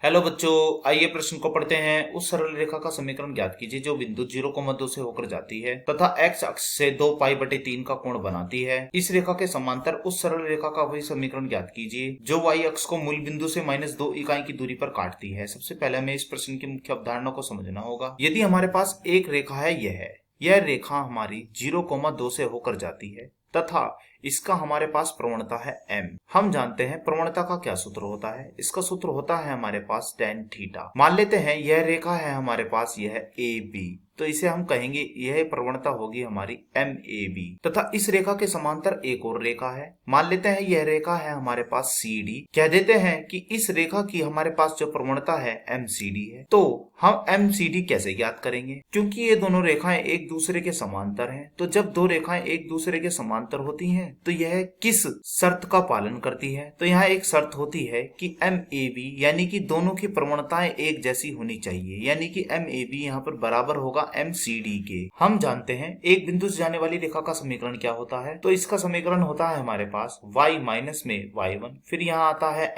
Hello बच्चों, आइए प्रश्न को पढ़ते हैं। उस सरल रेखा का समीकरण ज्ञात कीजिए जो बिंदु 0,2 से होकर जाती है तथा x अक्ष से 2π/3 का कोण बनाती है। इस रेखा के समांतर उस सरल रेखा का वही समीकरण ज्ञात कीजिए जो y अक्ष को मूल बिंदु से -2 इकाई की दूरी पर काटती है। सबसे पहले हमें इस प्रश्न की मुख्य अवधारणा को समझना होगा। यदि हमारे पास एक रेखा है, यह रेखा हमारी 0,2 से होकर जाती है तथा इसका हमारे पास प्रवणता है m। हम जानते हैं प्रवणता का क्या सूत्र होता है। इसका सूत्र होता है हमारे पास tan थीटा। मान लेते हैं यह रेखा है हमारे पास, यह AB, तो इसे हम कहेंगे यह प्रवणता होगी हमारी MAB तथा इस रेखा के समांतर एक और रेखा है। मान लेते हैं यह रेखा है हमारे पास CD। कह देते हैं कि इस रेखा की हमारे पास जो प्रवणता है MCD है। तो हम MCD कैसे ज्ञात करेंगे? क्योंकि ये दोनों रेखाएं एक दूसरे के समांतर हैं, तो जब दो रेखाएं एक दूसरे के समांतर होती हैं तो यह किस शर्त का पालन करती है? तो यहाँ एक शर्त होती है कि MAB यानी कि दोनों की प्रवणताएं एक जैसी होनी चाहिए, यानी कि MAB यहाँ पर बराबर होगा MCD के। हम जानते हैं एक बिंदु से जाने वाली रेखा का समीकरण क्या होता है। तो इसका समीकरण होता है हमारे पास y माइनस में y1, फिर यहाँ आता है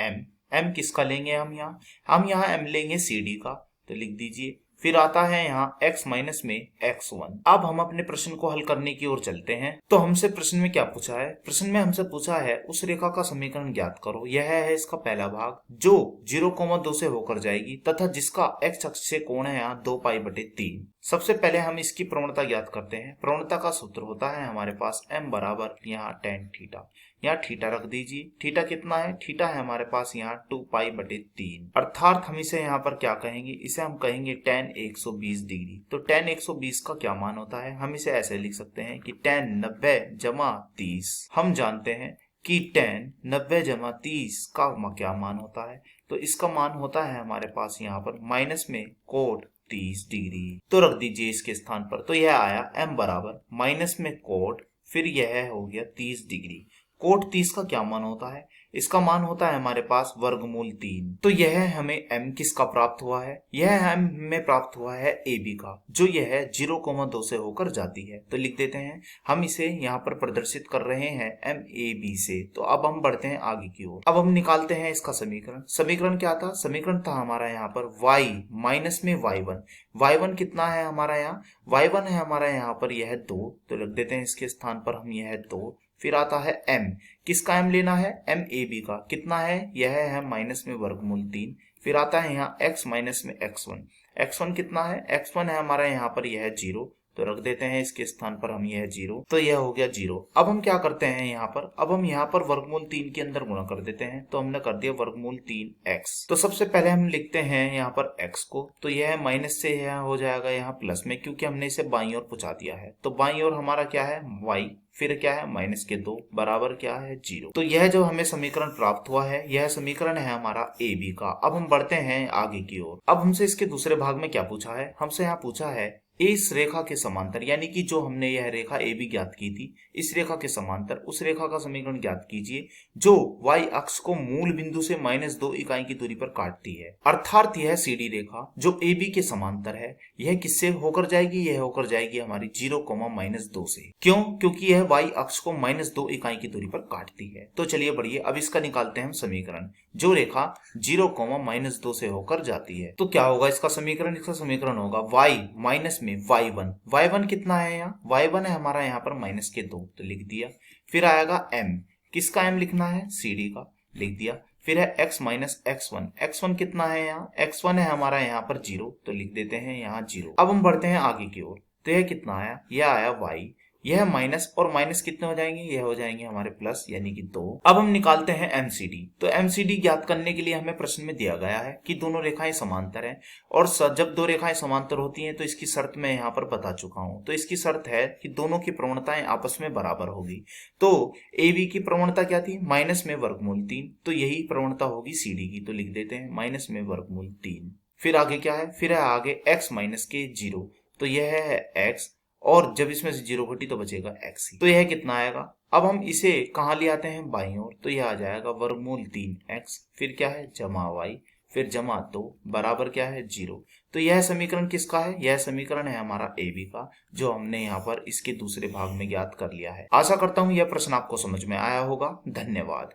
m किसका लेंगे हम यहाँ m लेंगे CD का, तो लिख दीजिए। फिर आता है यहाँ x माइनस में x1। अब हम अपने प्रश्न को हल करने की ओर चलते हैं। तो हमसे प्रश्न में क्या पूछा है? प्रश्न में हमसे पूछा है उस रेखा का समीकरण ज्ञात करो। यह है इसका पहला भाग जो 0,2 से होकर जाएगी तथा जिसका x अक्ष से कोण है यहाँ 2π/3। सबसे पहले हम इसकी प्रवणता ज्ञात करते हैं। प्रवणता का सूत्र होता है हमारे पास m बराबर यहाँ tan थीटा। यहाँ थीटा रख दीजिए। थीटा कितना है? थीटा है हमारे पास यहाँ 2π/3, अर्थात हम इसे यहाँ पर क्या कहेंगे? इसे हम कहेंगे tan 120 डिग्री। तो tan 120 का क्या मान होता है? हम इसे ऐसे लिख सकते हैं कि tan 90 जमा 30। हम जानते हैं कि tan 90 जमा 30 का क्या मान होता है? तो इसका मान होता है हमारे पास यहाँ पर माइनस में कोट 30 डिग्री। तो रख दीजिए इसके स्थान पर। तो यह आया m बराबर माइनस में कोट, फिर यह हो गया 30 डिग्री। कोट 30 का क्या मान होता है? इसका मान होता है हमारे पास वर्गमूल 3। तो यह हमें m किसका प्राप्त हुआ है? यह m हमें प्राप्त हुआ है AB का, जो यह 0,2 से होकर जाती है। तो लिख देते हैं, हम इसे यहाँ पर प्रदर्शित कर रहे हैं MAB से। तो अब हम बढ़ते हैं आगे की ओर। अब हम निकालते हैं इसका समीकरण। समीकरण क्या था? समीकरण था हमारा यहाँ पर y माइनस में y1। y1 कितना है हमारा यहाँ? y1 है हमारा यहाँ पर यह 2, तो रख देते हैं इसके स्थान पर हम यह 2। फिर आता है m, किसका m लेना है? MAB का। कितना है? यह है माइनस में वर्गमूल 3। फिर आता है यहाँ x माइनस में x1। x1 कितना है? x1 है हमारा यहाँ पर यह 0, तो रख देते हैं इसके स्थान पर हम यह 0। तो यह हो गया 0। अब हम क्या करते हैं यहाँ पर? अब हम यहाँ पर वर्गमूल 3 के अंदर गुणा कर देते हैं। तो हमने कर दिया वर्गमूल 3x। तो सबसे पहले हम लिखते हैं यहाँ पर x को। तो यह माइनस से यह हो जाएगा यहाँ प्लस में, क्योंकि हमने इसे बाईं ओर पहुंचा दिया है। तो बाईं ओर हमारा क्या है? y, फिर क्या है? माइनस के 2 बराबर क्या है? 0। तो यह जो हमें समीकरण प्राप्त हुआ है, यह समीकरण है हमारा AB का। अब हम बढ़ते हैं आगे की ओर। अब हमसे इसके दूसरे भाग में क्या पूछा है? हमसे यहाँ पूछा है इस रेखा के समांतर, यानी कि जो हमने यह रेखा AB ज्ञात की थी, इस रेखा के समांतर उस रेखा का समीकरण ज्ञात कीजिए जो y अक्ष को मूल बिंदु से -2 इकाई की दूरी पर काटती है। अर्थात यह CD रेखा जो AB के समांतर है, यह किससे होकर जाएगी? यह होकर जाएगी हमारी 0,-2 से। क्यों? क्योंकि यह y अक्ष को -2 इकाई की दूरी पर काटती है। तो चलिए बढ़िए, अब इसका निकालते हैं हम समीकरण। जो रेखा 0,-2 से होकर जाती है, तो क्या होगा इसका समीकरण? इसका समीकरण होगा y माइनस में y1। y1 कितना है यहाँ? y1 है हमारा यहाँ पर माइनस के 2, तो लिख दिया। फिर आएगा m, किसका m लिखना है? CD का, लिख दिया। फिर है x माइनस x1। x1 कितना है यहाँ? x1 है हमारा यहाँ पर 0, तो लिख देते हैं यहाँ 0। अब हम बढ़ते हैं आगे की ओर। तो यह कितना आया? यह आया y। यह माइनस और माइनस कितने हो जाएंगे? यह हो जाएंगे हमारे प्लस, यानी कि 2। अब हम निकालते हैं MCD। तो MCD ज्ञात करने के लिए हमें प्रश्न में दिया गया है कि दोनों रेखाएं समांतर हैं, और जब दो रेखाएं समांतर होती हैं तो इसकी शर्त मैं यहाँ पर बता चुका हूँ। तो इसकी शर्त है कि दोनों की प्रवणताएं आपस में बराबर होगी। तो AB की प्रवणता क्या थी? माइनस में वर्गमूल 3, तो यही प्रवणता होगी CD की। तो लिख देते हैं माइनस में वर्गमूल 3। फिर आगे क्या है? फिर है आगे x माइनस के 0। तो यह है x, और जब इसमें से 0 घटी तो बचेगा x ही। तो यह कितना आएगा? अब हम इसे कहाँ ले आते हैं? बाईं ओर। तो यह आ जाएगा वर्गमूल 3x, फिर क्या है? जमा y, फिर जमा 2 बराबर क्या है? 0। तो यह समीकरण किसका है? यह समीकरण है हमारा AB का, जो हमने यहाँ पर इसके दूसरे भाग में ज्ञात कर लिया है। आशा करता हूँ यह प्रश्न आपको समझ में आया होगा। धन्यवाद।